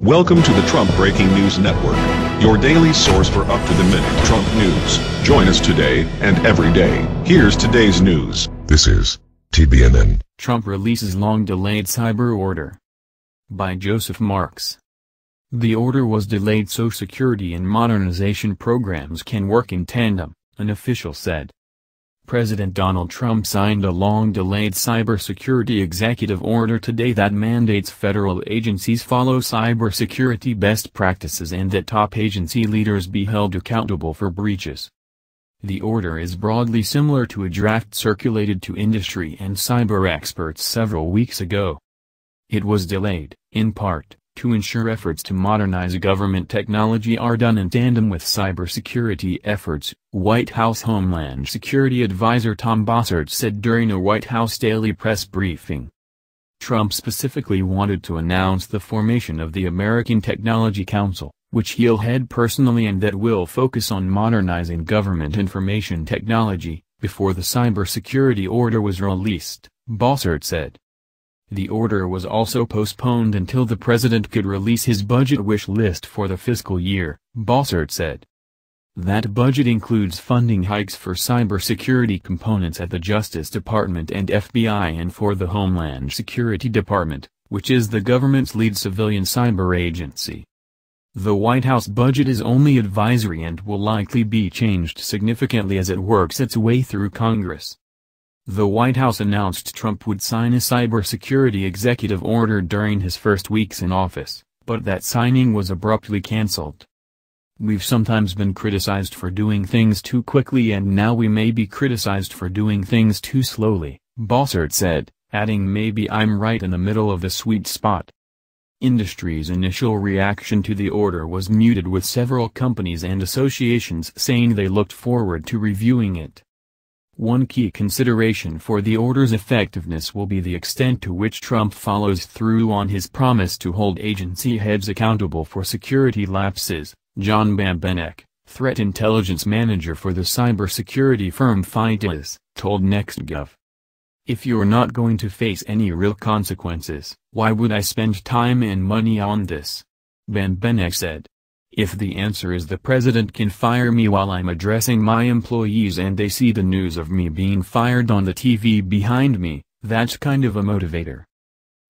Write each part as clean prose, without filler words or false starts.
Welcome to the Trump Breaking News Network, your daily source for up-to-the-minute Trump news. Join us today and every day. Here's today's news. This is TBNN. Trump releases long-delayed cyber order. By Joseph Marks. The order was delayed so security and modernization programs can work in tandem, an official said. President Donald Trump signed a long-delayed cybersecurity executive order today that mandates federal agencies follow cybersecurity best practices and that top agency leaders be held accountable for breaches. The order is broadly similar to a draft circulated to industry and cyber experts several weeks ago. It was delayed, in part, to ensure efforts to modernize government technology are done in tandem with cybersecurity efforts, White House Homeland Security Advisor Tom Bossert said during a White House daily press briefing. Trump specifically wanted to announce the formation of the American Technology Council, which he'll head personally and that will focus on modernizing government information technology, before the cybersecurity order was released, Bossert said. The order was also postponed until the president could release his budget wish list for the fiscal year, Bossert said. That budget includes funding hikes for cybersecurity components at the Justice Department and FBI and for the Homeland Security Department, which is the government's lead civilian cyber agency. The White House budget is only advisory and will likely be changed significantly as it works its way through Congress. The White House announced Trump would sign a cybersecurity executive order during his first weeks in office, but that signing was abruptly canceled. We've sometimes been criticized for doing things too quickly and now we may be criticized for doing things too slowly, Bossert said, adding maybe I'm right in the middle of the sweet spot. Industry's initial reaction to the order was muted with several companies and associations saying they looked forward to reviewing it. One key consideration for the order's effectiveness will be the extent to which Trump follows through on his promise to hold agency heads accountable for security lapses, John Bambenek, threat intelligence manager for the cybersecurity firm FITIS, told NextGov. If you're not going to face any real consequences, why would I spend time and money on this? Bambenek said. If the answer is the president can fire me while I'm addressing my employees and they see the news of me being fired on the TV behind me, that's kind of a motivator.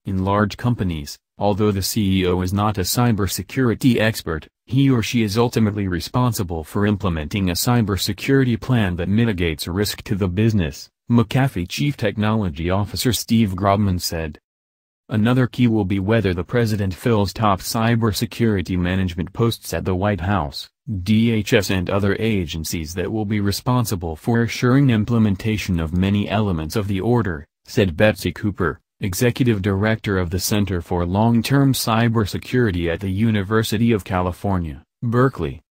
In large companies, although the CEO is not a cybersecurity expert, he or she is ultimately responsible for implementing a cybersecurity plan that mitigates risk to the business, McAfee Chief Technology Officer Steve Grobman said. Another key will be whether the president fills top cybersecurity management posts at the White House, DHS and other agencies that will be responsible for assuring implementation of many elements of the order, said Betsy Cooper, executive director of the Center for Long-Term Cybersecurity at the University of California, Berkeley.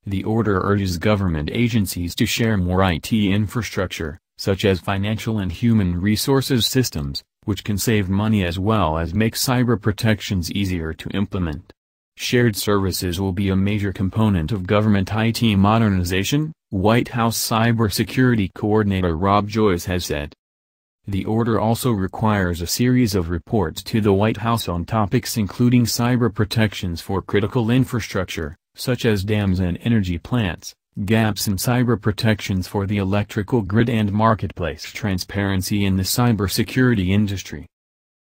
The order urges government agencies to share more IT infrastructure, such as financial and human resources systems, which can save money as well as make cyber protections easier to implement. Shared services will be a major component of government IT modernization, White House Cybersecurity Coordinator Rob Joyce has said. The order also requires a series of reports to the White House on topics including cyber protections for critical infrastructure, such as dams and energy plants, gaps in cyber protections for the electrical grid and marketplace transparency in the cybersecurity industry.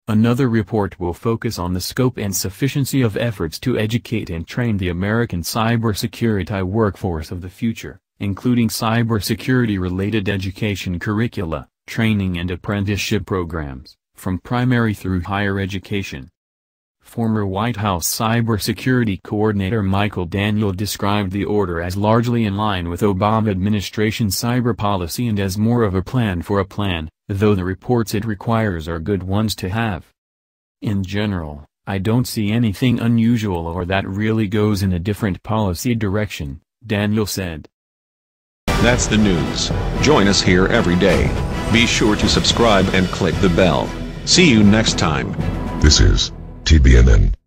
Another report will focus on the scope and sufficiency of efforts to educate and train the American cybersecurity workforce of the future, including cybersecurity-related education curricula, training and apprenticeship programs, from primary through higher education. Former White House Cybersecurity Coordinator Michael Daniel described the order as largely in line with Obama administration cyber policy and as more of a plan for a plan, though the reports it requires are good ones to have. In general, I don't see anything unusual or that really goes in a different policy direction, Daniel said. That's the news. Join us here every day. Be sure to subscribe and click the bell. See you next time. This is TBNN.